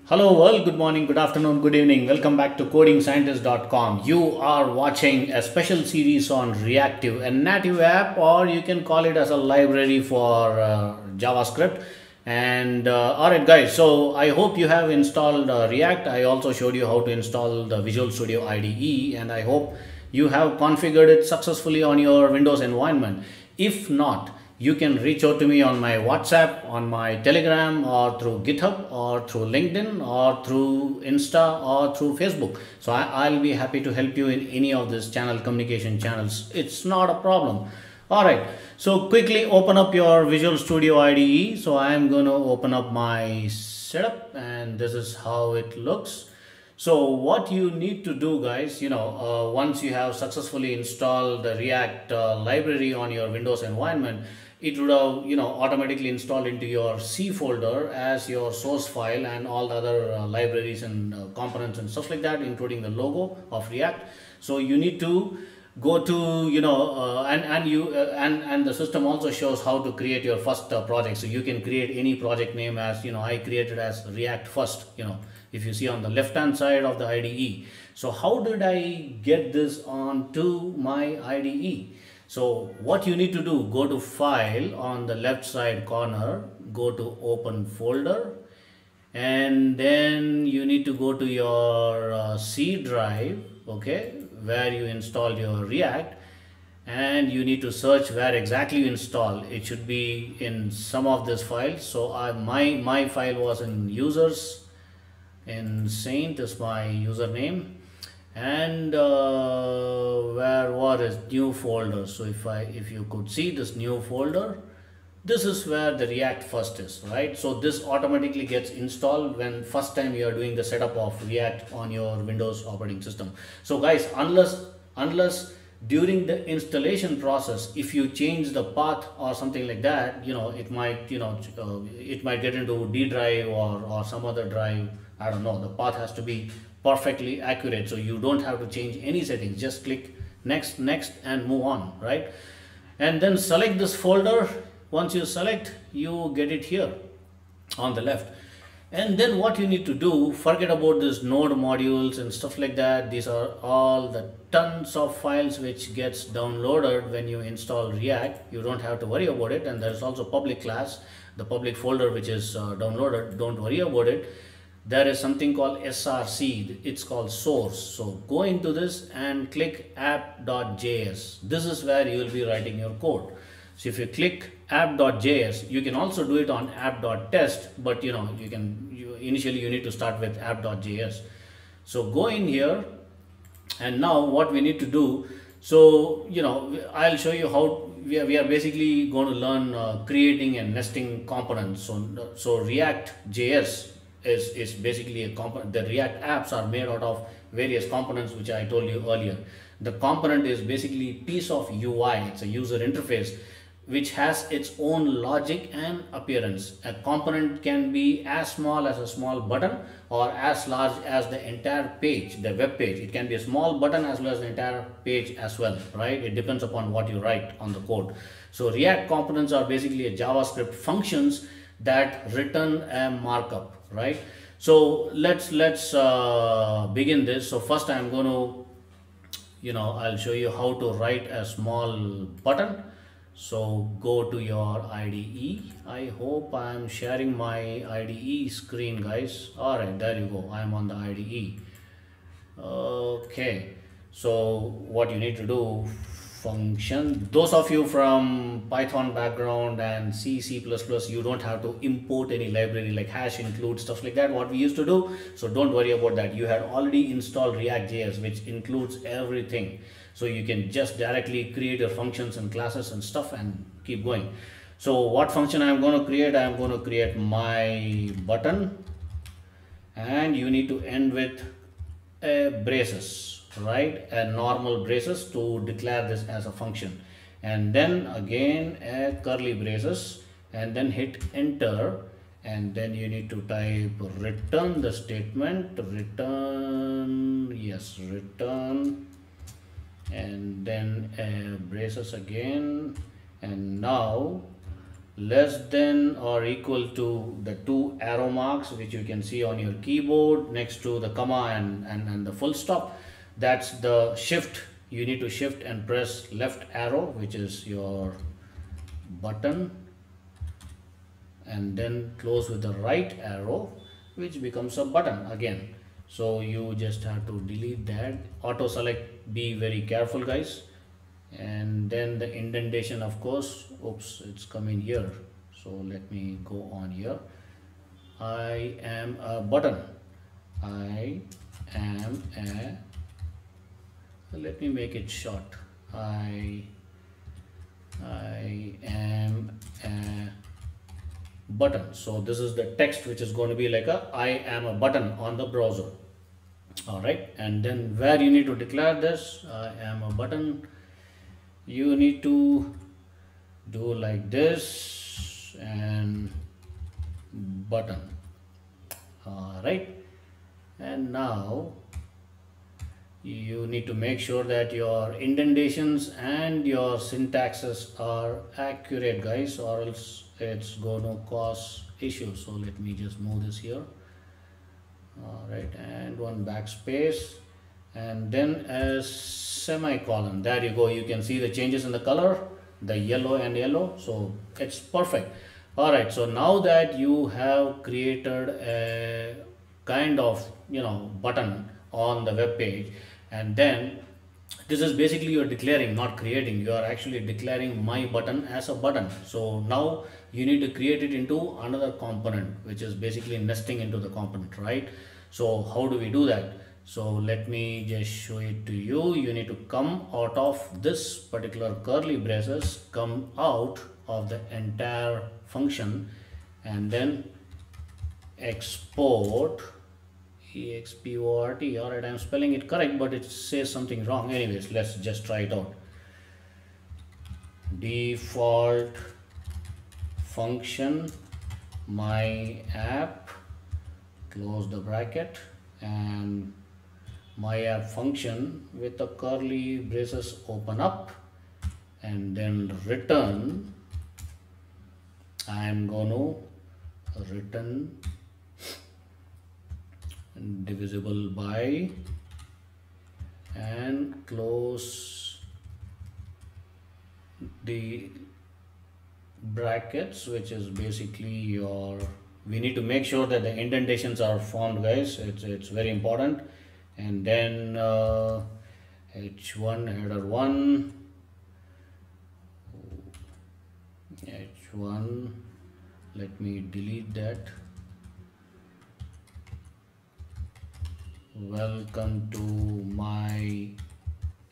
Hello world, good morning, good afternoon, good evening. Welcome back to codingscientist.com. You are watching a special series on Reactive, a native app, or you can call it as a library for JavaScript. And alright guys, so I hope you have installed React. I also showed you how to install the Visual Studio IDE, and I hope you have configured it successfully on your Windows environment. If not, you can reach out to me on my WhatsApp, on my Telegram, or through GitHub, or through LinkedIn, or through Insta, or through Facebook. So I'll be happy to help you in any of these communication channels. It's not a problem. Alright, so quickly open up your Visual Studio IDE. So I'm going to open up my setup, and this is how it looks. So what you need to do, guys, once you have successfully installed the React library on your Windows environment, it would have, automatically installed into your C folder as your source file, and all the other libraries and components and stuff like that, including the logo of React. So you need to go to, and the system also shows how to create your first project. So you can create any project name as, I created as React first, if you see on the left hand side of the IDE. So how did I get this onto my IDE? So what you need to do, go to File on the left side corner, go to Open Folder, and then you need to go to your C drive, okay, where you install your React, and you need to search where exactly you install. It should be in some of these files. So my file was in users, in Saint is my username, and where was new folder. So if you could see this new folder, this is where the React first is, right? So this automatically gets installed when first time you are doing the setup of React on your Windows operating system. So guys, unless during the installation process, if you change the path or something like that, it might it might get into D drive or some other drive. I don't know. The path has to be perfectly accurate, so you don't have to change any settings. Just click next, and move on, right? And then select this folder. Once you select, you get it here on the left. And then what you need to do, forget about this node modules and stuff like that. These are all the tons of files which gets downloaded when you install React. You don't have to worry about it. And there's also public class, the public folder which is downloaded. Don't worry about it. There is something called src, it's called source. So go into this and click app.js. This is where you will be writing your code. So if you click app.js, you can also do it on app.test, but initially you need to start with app.js. So go in here, and now what we need to do, so I'll show you how we are basically going to learn creating and nesting components. So React.js is basically a component. The React apps are made out of various components, which I told you earlier. The component is basically a piece of UI. It's a user interface which has its own logic and appearance. A component can be as small as a small button, or as large as the entire page, the web page. It can be a small button as well as the entire page as well, right? It depends upon what you write on the code. So React components are basically a JavaScript functions that return a markup, right? So let's begin this. So first I'm going to, I'll show you how to write a small button. So go to your IDE. I hope I'm sharing my IDE screen, guys. All right, there you go. I'm on the IDE. Okay, so what you need to do, function. Those of you from Python background and C, C++, you don't have to import any library like hash include, stuff like that, what we used to do. So don't worry about that. You had already installed React.js, which includes everything. So you can just directly create your functions and classes and stuff and keep going. So what function I'm going to create? I'm going to create my button, and you need to end with a braces, right? A normal braces to declare this as a function, and then again a curly braces, and then hit enter, and then you need to type return the statement, return, yes, return, and then braces again. And now less than or equal to the two arrow marks which you can see on your keyboard next to the comma and the full stop. That's the shift. You need to shift and press left arrow, which is your button, and then close with the right arrow, which becomes a button again. So you just have to delete that. Auto select, be very careful guys. And then the indentation, of course, oops, it's coming here, so let me go on here. I am a button. I am a, let me make it short. I am a button. So this is the text which is going to be like a I am a button on the browser. All right, and then where you need to declare this I am a button, you need to do like this and button. All right, and now you need to make sure that your indentations and your syntaxes are accurate guys, or else it's gonna cause issues. So let me just move this here. All right, and one backspace, and then a semicolon. There you go. You can see the changes in the color, the yellow and yellow. So it's perfect. All right, so now that you have created a kind of button on the web page, and then this is basically you're declaring, not creating. You are actually declaring my button as a button. So now you need to create it into another component, which is basically nesting into the component, right? So how do we do that? So let me just show it to you. You need to come out of this particular curly braces, come out of the entire function, and then export export. All right, I'm spelling it correct, but it says something wrong. Anyways, let's just try it out. Default function my app, close the bracket, and my app function with the curly braces open up, and then return. I'm gonna return divisible by, and close the brackets, which is basically your, we need to make sure that the indentations are formed guys. It's very important. And then h1 header 1, h1, let me delete that. Welcome to my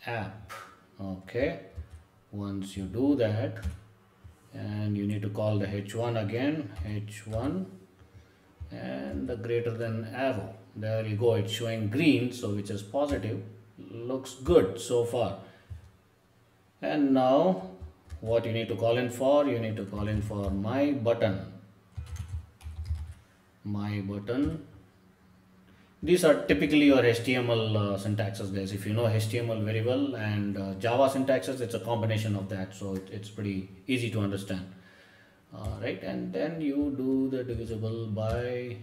app. Okay, once you do that, and you need to call the h1 again, h1, and the greater than arrow. There you go, it's showing green, so which is positive. Looks good so far. And now what you need to call in for, you need to call in for my button. My button. These are typically your HTML syntaxes guys. If you know HTML very well, and Java syntaxes, it's a combination of that, so it's pretty easy to understand. Right, and then you do the divisible by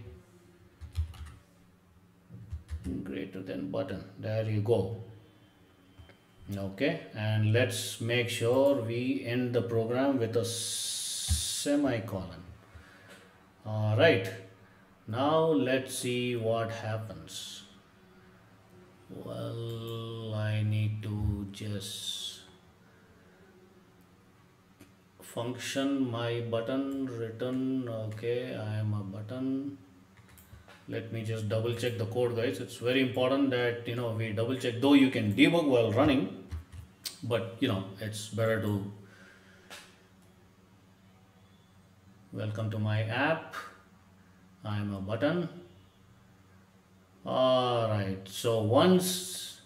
greater than button. There you go. Okay, and let's make sure we end the program with a semicolon. All right, now let's see what happens. Well, I need to just function my button return. Okay, I am a button. Let me just double check the code guys. It's very important that we double check, though you can debug while running, but it's better to. Welcome to my app. I'm a button. All right, so once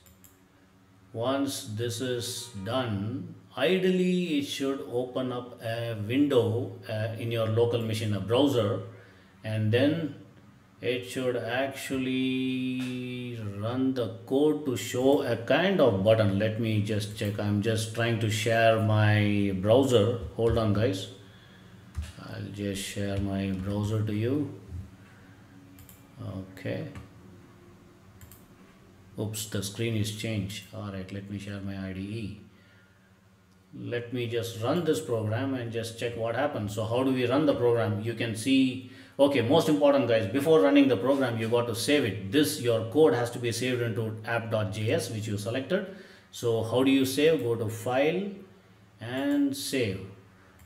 this is done, ideally it should open up a window in your local machine, a browser, and then it should actually run the code to show a kind of button. Let me just check. I'm just trying to share my browser. Hold on guys. I'll just share my browser to you. Okay. Oops, the screen is changed. Alright, let me share my IDE. Let me just run this program and just check what happens. So how do we run the program? You can see, okay, most important guys, before running the program, you got to save it. Your code has to be saved into app.js, which you selected. So how do you save? Go to File and Save.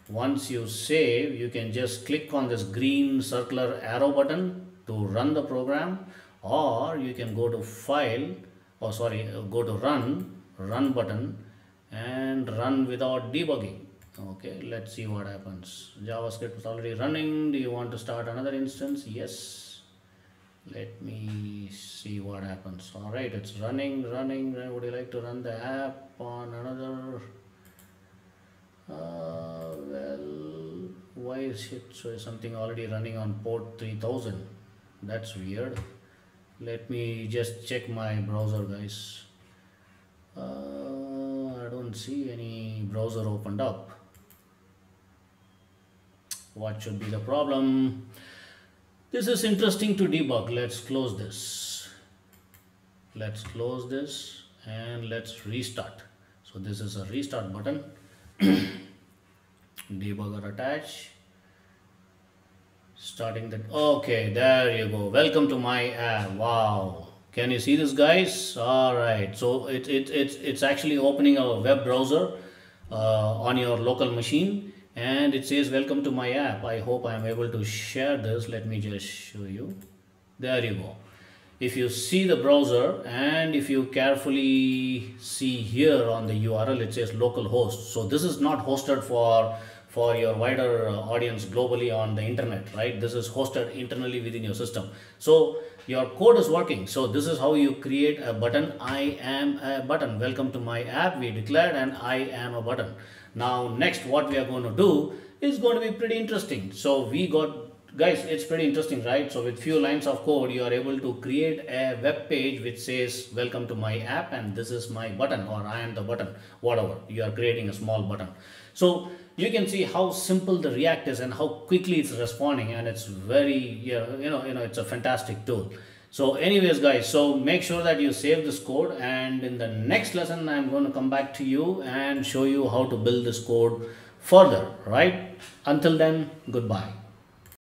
Once you save, you can just click on this green circular arrow button to run the program, or you can go to File, go to Run button, and run without debugging. Okay, let's see what happens. JavaScript is already running. Do you want to start another instance? Yes. Let me see what happens. All right, it's running. Would you like to run the app on another? Well, why is it so something already running on port 3000? That's weird. Let me just check my browser, guys. I don't see any browser opened up. What should be the problem? This is interesting to debug. Let's close this. Let's close this and let's restart. So this is a restart button. Debugger attach. Starting that. Okay, there you go. Welcome to my app. Wow. Can you see this, guys? All right. So it's actually opening a web browser on your local machine, and it says welcome to my app. I hope I am able to share this. Let me just show you. There you go. If you see the browser and if you carefully see here on the URL, it says localhost. So this is not hosted for your wider audience globally on the internet, right? This is hosted internally within your system. So your code is working. So this is how you create a button. I am a button. Welcome to my app. We declared and I am a button. Now next what we are going to do is going to be pretty interesting. So we got, guys, it's pretty interesting, right? So with few lines of code, you are able to create a web page which says welcome to my app and this is my button, or I am the button, whatever. You are creating a small button. So you can see how simple the React is and how quickly it's responding, and it's very, it's a fantastic tool. So anyways, guys, so make sure that you save this code, and in the next lesson I'm going to come back to you and show you how to build this code further, right? Until then, goodbye.